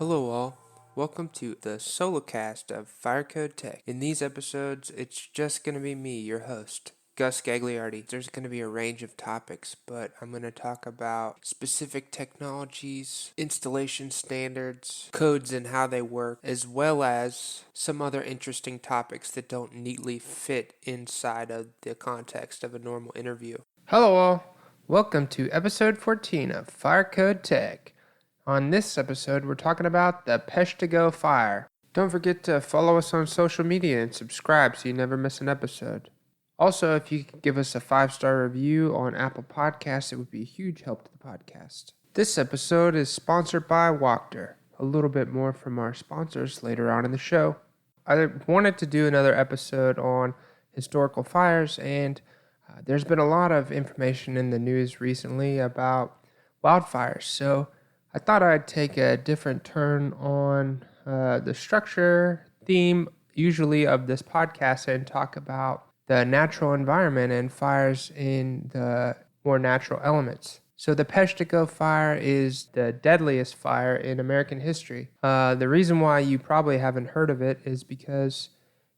Hello all, welcome to the Solocast of Firecode Tech. In these episodes, it's just going to be me, your host, Gus Gagliardi. There's going to be a range of topics, but I'm going to talk about specific technologies, installation standards, codes and how they work, as well as some other interesting topics that don't neatly fit inside of the context of a normal interview. Hello all, welcome to episode 14 of Firecode Tech. On this episode, we're talking about the Peshtigo fire. Don't forget to follow us on social media and subscribe so you never miss an episode. Also, if you could give us a 5-star review on Apple Podcasts, it would be a huge help to the podcast. This episode is sponsored by Wachter. A little bit more from our sponsors later on in the show. I wanted to do another episode on historical fires, and there's been a lot of information in the news recently about wildfires, so I thought I'd take a different turn on the structure, theme, usually of this podcast and talk about the natural environment and fires in the more natural elements. So the Peshtigo fire is the deadliest fire in American history. The reason why you probably haven't heard of it is because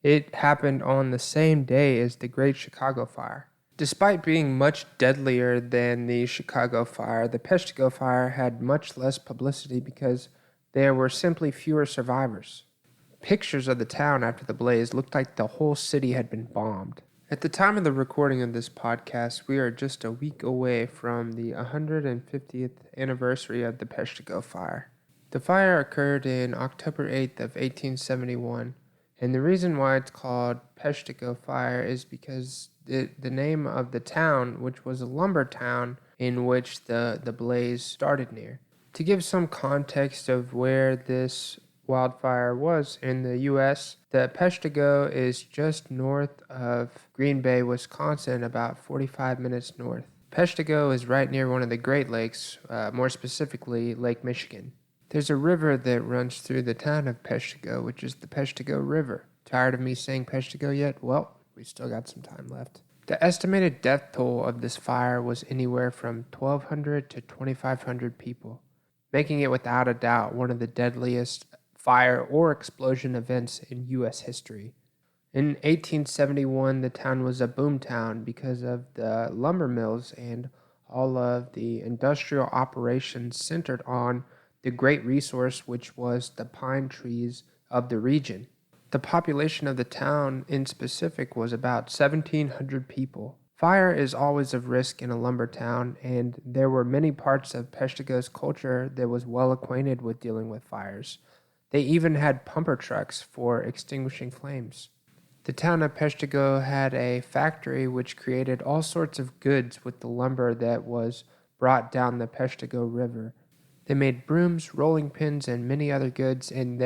it happened on the same day as the Great Chicago Fire. Despite being much deadlier than the Chicago fire, the Peshtigo fire had much less publicity because there were simply fewer survivors. Pictures of the town after the blaze looked like the whole city had been bombed. At the time of the recording of this podcast, we are just a week away from the 150th anniversary of the Peshtigo fire. The fire occurred in October 8th of 1871, and the reason why it's called Peshtigo fire is because the name of the town, which was a lumber town in which the blaze started near. To give some context of where this wildfire was in the U.S., the Peshtigo is just north of Green Bay, Wisconsin, about 45 minutes north. Peshtigo is right near one of the Great Lakes, more specifically Lake Michigan. There's a river that runs through the town of Peshtigo, which is the Peshtigo River. Tired of me saying Peshtigo yet? Well, we still got some time left. The estimated death toll of this fire was anywhere from 1,200 to 2,500 people, making it without a doubt one of the deadliest fire or explosion events in U.S. history. In 1871, the town was a boom town because of the lumber mills and all of the industrial operations centered on the great resource which was the pine trees of the region. The population of the town in specific was about 1,700 people. Fire is always of risk in a lumber town, and there were many parts of Peshtigo's culture that was well acquainted with dealing with fires. They even had pumper trucks for extinguishing flames. The town of Peshtigo had a factory which created all sorts of goods with the lumber that was brought down the Peshtigo River. They made brooms, rolling pins, and many other goods, and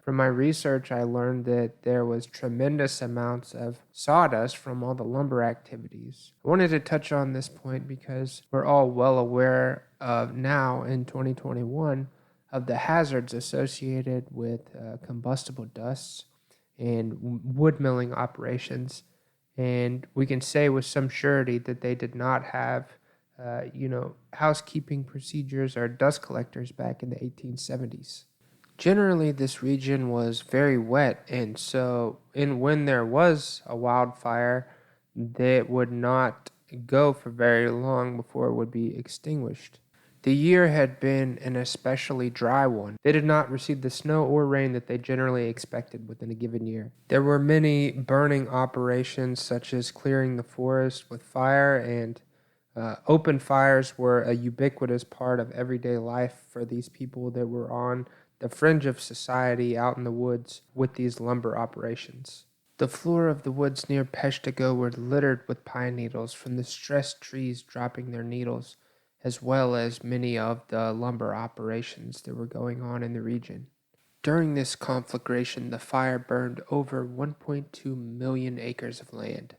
from my research, I learned that there was tremendous amounts of sawdust from all the lumber activities. I wanted to touch on this point because we're all well aware of now in 2021 of the hazards associated with combustible dusts and wood milling operations, and we can say with some surety that they did not have housekeeping procedures or dust collectors back in the 1870s. Generally, this region was very wet, and so when there was a wildfire, that would not go for very long before it would be extinguished. The year had been an especially dry one. They did not receive the snow or rain that they generally expected within a given year. There were many burning operations, such as clearing the forest with fire, and open fires were a ubiquitous part of everyday life for these people that were on the fringe of society out in the woods with these lumber operations. The floor of the woods near Peshtigo were littered with pine needles from the stressed trees dropping their needles, as well as many of the lumber operations that were going on in the region. During this conflagration, the fire burned over 1.2 million acres of land.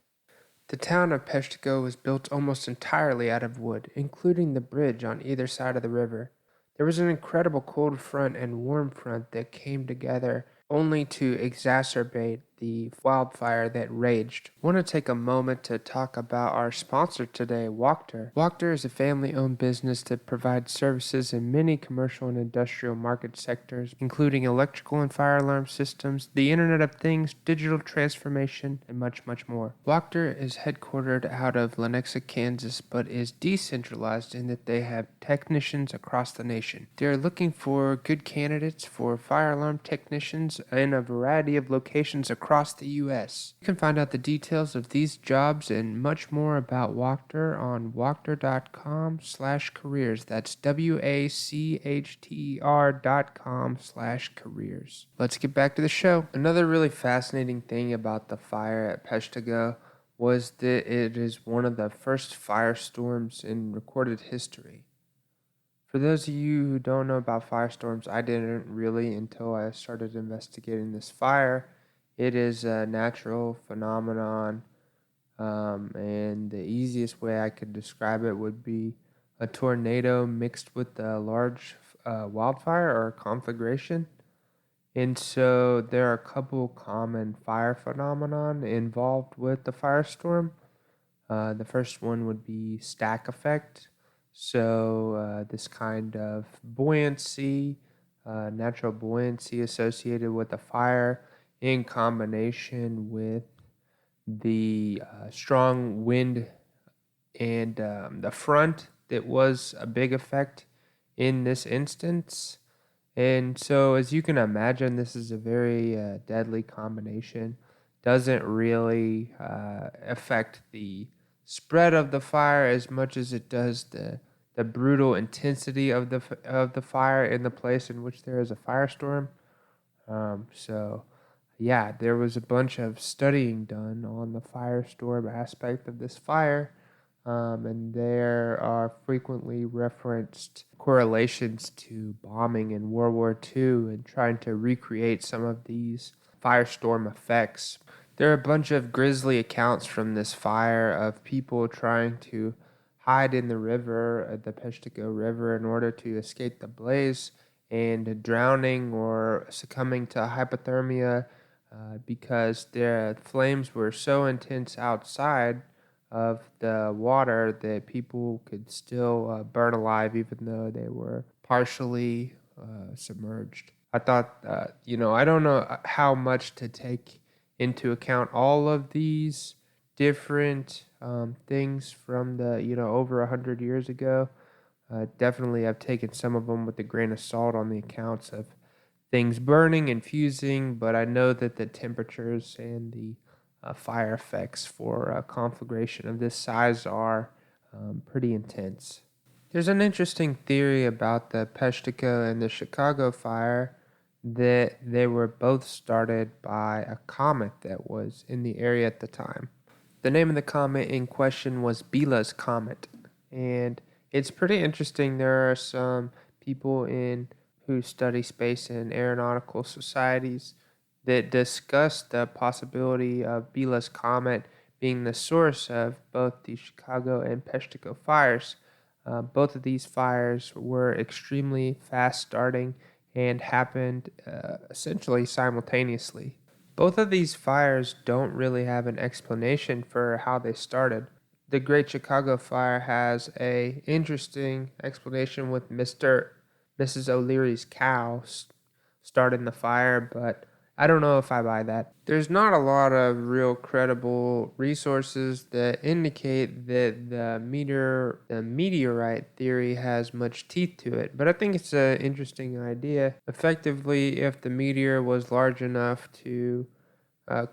The town of Peshtigo was built almost entirely out of wood, including the bridge on either side of the river. There was an incredible cold front and warm front that came together only to exacerbate the wildfire that raged. I want to take a moment to talk about our sponsor today, Wachter. Wachter is a family-owned business that provides services in many commercial and industrial market sectors, including electrical and fire alarm systems, the Internet of Things, digital transformation, and much, much more. Wachter is headquartered out of Lenexa, Kansas, but is decentralized in that they have technicians across the nation. They are looking for good candidates for fire alarm technicians in a variety of locations across the U.S. You can find out the details of these jobs and much more about Wachter on wachter.com/careers. That's wachtr.com/careers. Let's get back to the show. Another really fascinating thing about the fire at Peshtigo was that it is one of the first firestorms in recorded history. For those of you who don't know about firestorms, I didn't really until I started investigating this fire. It is a natural phenomenon, and the easiest way I could describe it would be a tornado mixed with a large wildfire or conflagration. And so there are a couple common fire phenomenon involved with the firestorm. The first one would be stack effect. So this kind of buoyancy, natural buoyancy associated with a fire in combination with the strong wind and the front that was a big effect in this instance. And so, as you can imagine, this is a very deadly combination. Doesn't really affect the spread of the fire as much as it does the brutal intensity of the fire in the place in which there is a firestorm. Yeah, there was a bunch of studying done on the firestorm aspect of this fire. And there are frequently referenced correlations to bombing in World War II and trying to recreate some of these firestorm effects. There are a bunch of grisly accounts from this fire of people trying to hide in the river, the Peshtigo River, in order to escape the blaze and drowning or succumbing to hypothermia because the flames were so intense outside of the water that people could still burn alive even though they were partially submerged. I thought, I don't know how much to take into account all of these different things from the, over 100 years ago. Definitely I've taken some of them with a grain of salt on the accounts of things burning and fusing, but I know that the temperatures and the fire effects for a conflagration of this size are pretty intense. There's an interesting theory about the Peshtigo and the Chicago fire that they were both started by a comet that was in the area at the time. The name of the comet in question was Biela's Comet, and it's pretty interesting. There are some people who study space and aeronautical societies that discuss the possibility of Biela's Comet being the source of both the Chicago and Peshtigo fires. Both of these fires were extremely fast starting and happened essentially simultaneously. Both of these fires don't really have an explanation for how they started. The Great Chicago Fire has a interesting explanation with Mrs. O'Leary's cow starting the fire, but I don't know if I buy that. There's not a lot of real credible resources that indicate that the meteorite theory has much teeth to it, but I think it's an interesting idea. Effectively, if the meteor was large enough to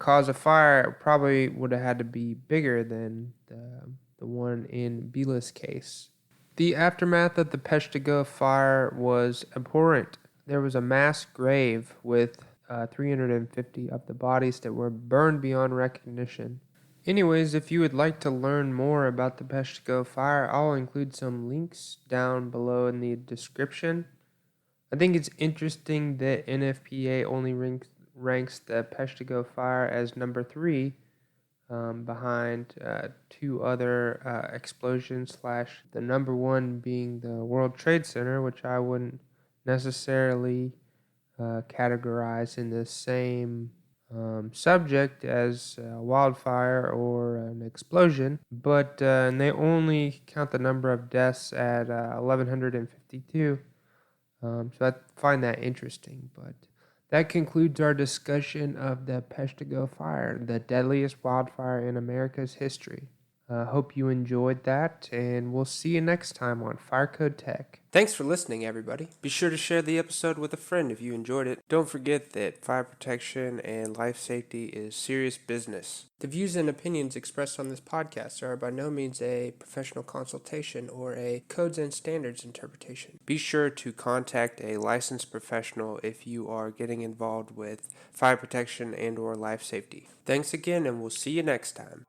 cause a fire, it probably would have had to be bigger than the one in Biela's case. The aftermath of the Peshtigo fire was abhorrent. There was a mass grave with 350 of the bodies that were burned beyond recognition. Anyways, if you would like to learn more about the Peshtigo fire, I'll include some links down below in the description. I think it's interesting that NFPA only ranks the Peshtigo fire as number 3 behind 2 other explosions / the number 1 being the World Trade Center, which I wouldn't necessarily categorize in the same subject as a wildfire or an explosion, but and they only count the number of deaths at 1,152. So I find that interesting. But that concludes our discussion of the Peshtigo fire, the deadliest wildfire in America's history. Hope you enjoyed that, and we'll see you next time on Fire Code Tech. Thanks for listening, everybody. Be sure to share the episode with a friend if you enjoyed it. Don't forget that fire protection and life safety is serious business. The views and opinions expressed on this podcast are by no means a professional consultation or a codes and standards interpretation. Be sure to contact a licensed professional if you are getting involved with fire protection and or life safety. Thanks again, and we'll see you next time.